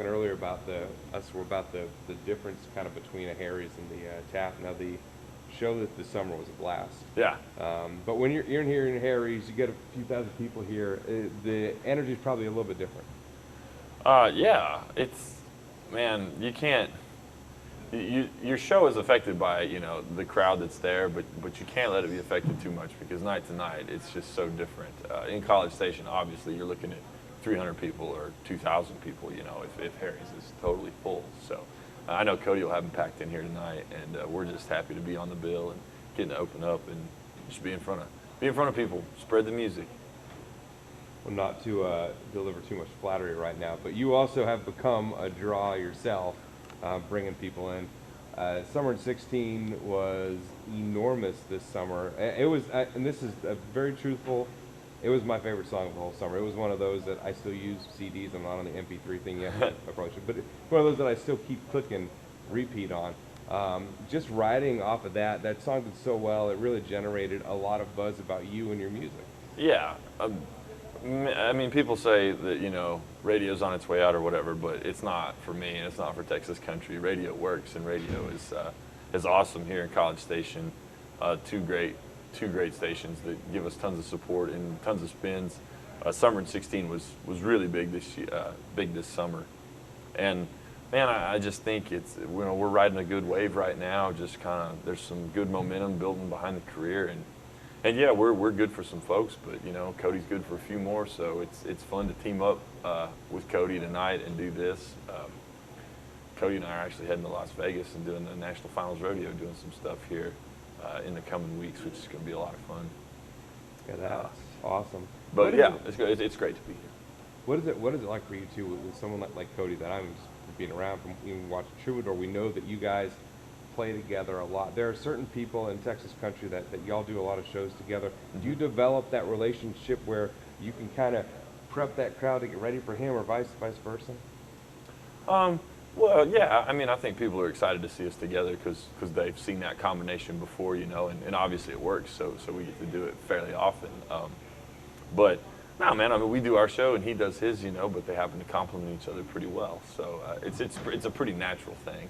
earlier about the difference kind of between a Harry's and the Taft. Now the show this summer was a blast. Yeah. But when you're in here in Harry's, you get a few thousand people here. The energy is probably a little bit different. Yeah, it's, man, you can't, your show is affected by, the crowd that's there, but you can't let it be affected too much because night to night, it's just so different. In College Station, obviously, you're looking at 300 people or 2,000 people, if Harry's is totally full. So I know Cody will have them packed in here tonight, and we're just happy to be on the bill and getting to open up and just be in front of people, spread the music. Well, not to deliver too much flattery right now, but you also have become a draw yourself, bringing people in. Summer in 16 was enormous this summer. It was, and this is very truthful, it was my favorite song of the whole summer. It was one of those that I still use CDs. I'm not on the MP3 thing yet, I probably should, but it's one of those that I still keep clicking repeat on. Just riding off of that song did so well, it really generated a lot of buzz about you and your music. Yeah. I mean, people say that, radio's on its way out or whatever, but it's not for me, and it's not for Texas country. Radio works, and radio is awesome here in College Station. Two great stations that give us tons of support and tons of spins. Summer in 16 was really big this summer. And man, I just think it's, we're riding a good wave right now. Just kind of, there's some good momentum building behind the career, and yeah, we're good for some folks, but Cody's good for a few more. So it's fun to team up with Cody tonight and do this. Cody and I are actually heading to Las Vegas and doing the National Finals Rodeo, doing some stuff here in the coming weeks, which is going to be a lot of fun. Yeah, that's awesome. But yeah, it's great to be here. What is it like for you too with someone like Cody that I'm just being around from even watching Troubadour? We know that you guys play together a lot. There are certain people in Texas country that y'all do a lot of shows together. Mm-hmm. Do you develop that relationship where you can kind of prep that crowd to get ready for him, or vice versa? Well, yeah. I mean, I think people are excited to see us together because they've seen that combination before, and obviously it works. So we get to do it fairly often. But no, man. I mean, we do our show and he does his, but they happen to complement each other pretty well. So it's a pretty natural thing.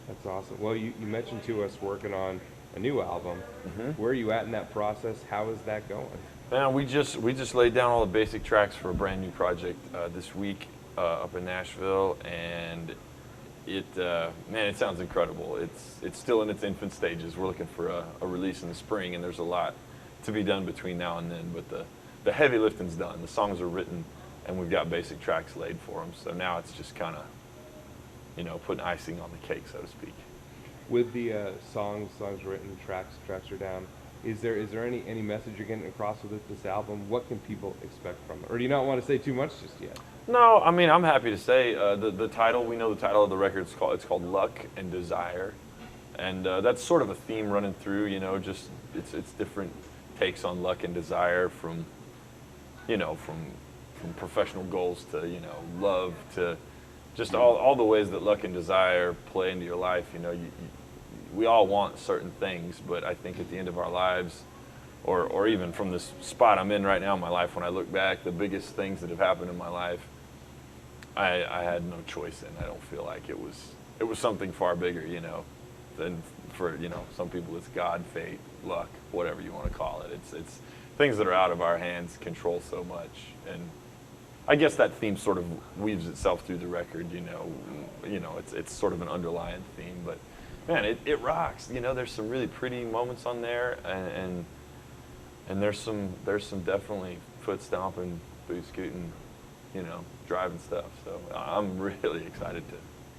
That's awesome. Well, you mentioned to us working on a new album. Mm-hmm. Where are you at in that process? How is that going? Man, we just laid down all the basic tracks for a brand new project this week up in Nashville, and it sounds incredible. It's still in its infant stages. We're looking for a release in the spring, and there's a lot to be done between now and then. But the heavy lifting's done. The songs are written, and we've got basic tracks laid for them. So now it's just kind of putting icing on the cake, so to speak. With the songs written, tracks are down, is there any message you're getting across with this album? What can people expect from it? Or do you not want to say too much just yet? No, I mean, I'm happy to say the title, we know the title of the record, it's called Luck and Desire. And that's sort of a theme running through, just it's different takes on luck and desire from professional goals to, love to just all the ways that luck and desire play into your life. We all want certain things, but I think at the end of our lives, or even from this spot I'm in right now in my life, when I look back, the biggest things that have happened in my life, I had no choice in. I don't feel like it was something far bigger, than for, some people it's God, fate, luck, whatever you want to call it. It's things that are out of our hands control so much. And I guess that theme sort of weaves itself through the record, it's sort of an underlying theme, but man, it rocks. There's some really pretty moments on there, and there's some definitely foot stomping, boot scooting, driving stuff. So I'm really excited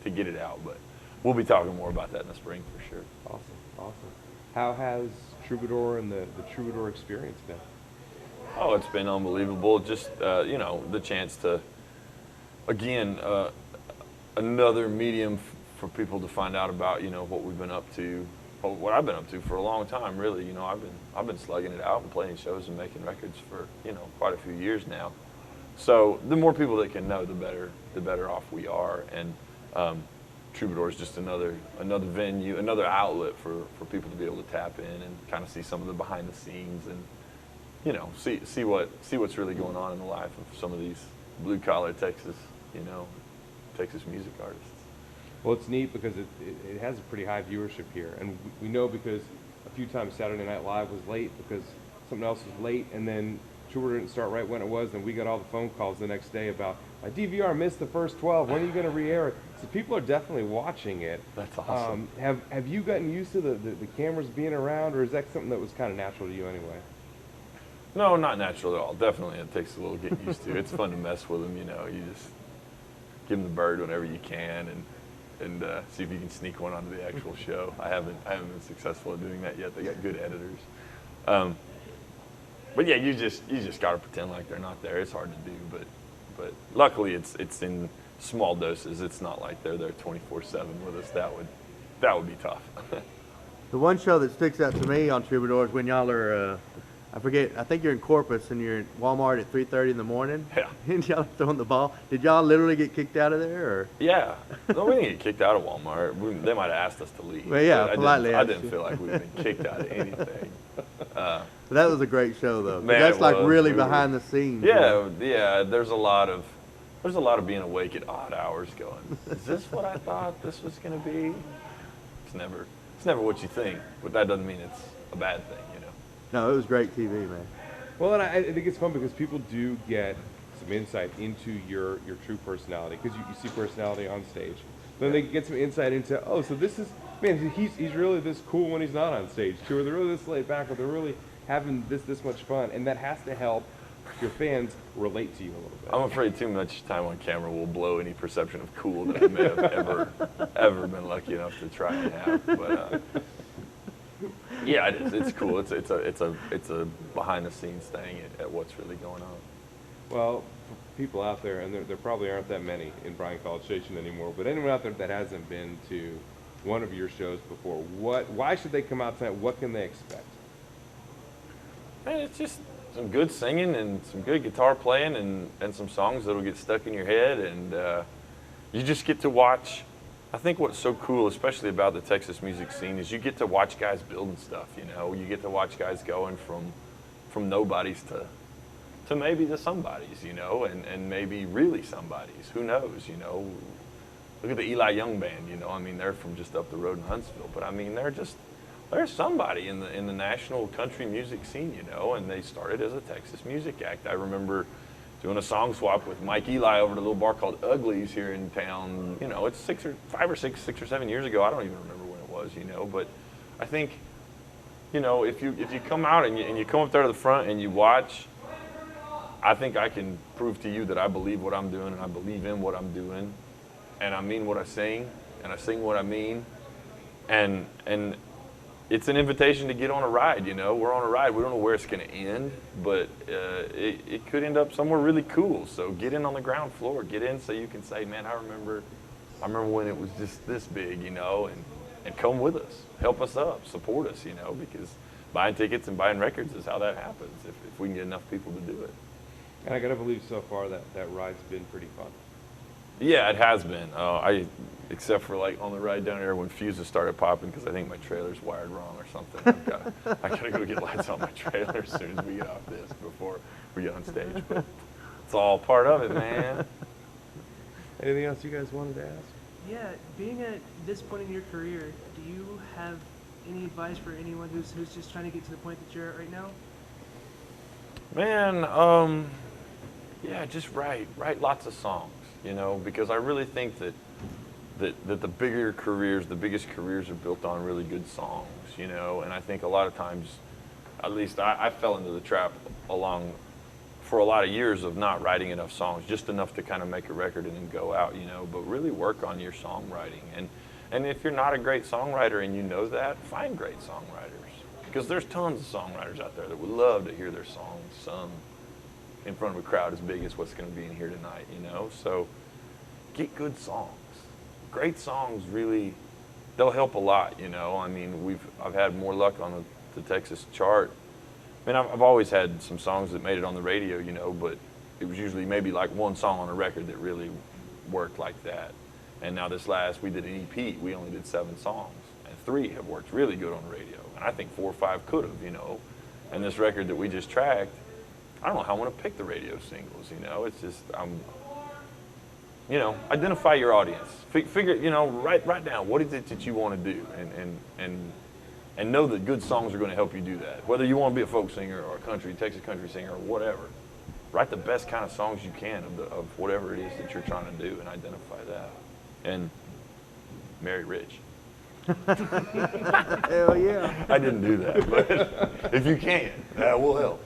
to get it out, but we'll be talking more about that in the spring for sure. Awesome. How has Troubadour and the Troubadour experience been? Oh, it's been unbelievable. Just, the chance to, again, another medium for people to find out about, what we've been up to, what I've been up to for a long time, really. I've been slugging it out and playing shows and making records for, quite a few years now. So the more people that can know, the better off we are. And Troubadour is just another venue, another outlet for people to be able to tap in and kind of see some of the behind the scenes and, see what's really going on in the life of some of these blue collar Texas Texas music artists. Well, it's neat because it has a pretty high viewership here, and we know because a few times Saturday Night Live was late because something else was late, and then Troubadour didn't start right when it was, and we got all the phone calls the next day about, my DVR missed the first 12, when are you going to re-air it? So people are definitely watching it. That's awesome. Have you gotten used to the cameras being around, or is that something that was kind of natural to you anyway? No, not natural at all. Definitely, it takes a little getting used to. It's fun to mess with them, you know. You just give them the bird whenever you can, and see if you can sneak one onto the actual show. I haven't been successful at doing that yet. They got good editors. But yeah, you just gotta pretend like they're not there. It's hard to do, but luckily it's in small doses. It's not like they're there 24/7 with us. That would be tough. The one show that sticks out to me on Troubadour is when y'all are, I think you're in Corpus and you're at Walmart at 3:30 in the morning. Yeah. And y'all are throwing the ball. Did y'all literally get kicked out of there, or? Yeah. No, we didn't get kicked out of Walmart. They might have asked us to leave. Well, yeah, but politely I asked didn't you. feel like we'd been kicked out of anything. But that was a great show, though. 'Cause Man, that's it like was. really We were- behind the scenes. Yeah. There's a lot of being awake at odd hours going, is this what I thought this was going to be? It's never what you think, but that doesn't mean it's a bad thing, you know. No, it was great TV, man. Well, and I think it's fun because people do get some insight into your true personality, because you see personality on stage. Then they get some insight into, oh, so this is, man, he's really this cool when he's not on stage too, or they're really this laid back, or they're really having this much fun, and that has to help your fans relate to you a little bit. I'm afraid too much time on camera will blow any perception of cool that I may have ever been lucky enough to try and have. But yeah, it is. It's cool. It's a behind the scenes thing at what's really going on. Well, for people out there, and there probably aren't that many in Bryan College Station anymore, but anyone out there that hasn't been to one of your shows before, why should they come out tonight? What can they expect? Man, it's just some good singing and some good guitar playing and some songs that'll get stuck in your head, and you just get to watch. I think what's so cool, especially about the Texas music scene, is you get to watch guys building stuff, you know. You get to watch guys going from nobodies to maybe the somebodies, you know, and maybe really somebodies. Who knows, you know. Look at the Eli Young band, you know. I mean, they're from just up the road in Huntsville, but I mean, they're somebody in the national country music scene, you know, and they started as a Texas music act. I remember doing a song swap with Mike Eli over at a little bar called Uglies here in town. You know, it's 6 or 7 years ago. I don't even remember when it was, you know, but I think, you know, if you come out and you come up there to the front and you watch, I think I can prove to you that I believe what I'm doing and I believe in what I'm doing, and I mean what I sing and I sing what I mean, and it's an invitation to get on a ride, you know. We're on a ride. We don't know where it's going to end, but it could end up somewhere really cool. So get in on the ground floor. Get in so you can say, man, I remember when it was just this big, you know, and come with us. Help us up. Support us, you know, because buying tickets and buying records is how that happens if we can get enough people to do it. And I got to believe so far that ride's been pretty fun. Yeah, it has been. Except for like on the ride down here when fuses started popping because I think my trailer's wired wrong or something. I gotta go get lights on my trailer as soon as we get off this before we get on stage. But it's all part of it, man. Anything else you guys wanted to ask? Yeah, being at this point in your career, do you have any advice for anyone who's just trying to get to the point that you're at right now? Man, yeah, just write lots of songs, you know, because I really think that the bigger careers, the biggest careers are built on really good songs, you know, and I think a lot of times, at least I fell into the trap for a lot of years of not writing enough songs, just enough to kind of make a record and then go out, you know, but really work on your songwriting. And if you're not a great songwriter and you know that, find great songwriters, because there's tons of songwriters out there that would love to hear their songs sung in front of a crowd as big as what's going to be in here tonight, you know, so get good songs. Great songs really, they'll help a lot, you know. I mean, I've had more luck on the Texas chart. I mean, I've always had some songs that made it on the radio, you know, but it was usually maybe like one song on a record that really worked like that. And now we did an EP, we only did 7 songs, and 3 have worked really good on the radio. And I think 4 or 5 could have, you know. And this record that we just tracked, I don't know how I want to pick the radio singles, you know. It's just, you know, identify your audience. Figure, you know, write down what is it that you want to do, and know that good songs are going to help you do that. Whether you want to be a folk singer or a Texas country singer or whatever, write the best kind of songs you can of whatever it is that you're trying to do, and identify that. And marry rich. Hell yeah. I didn't do that, but if you can, that will help.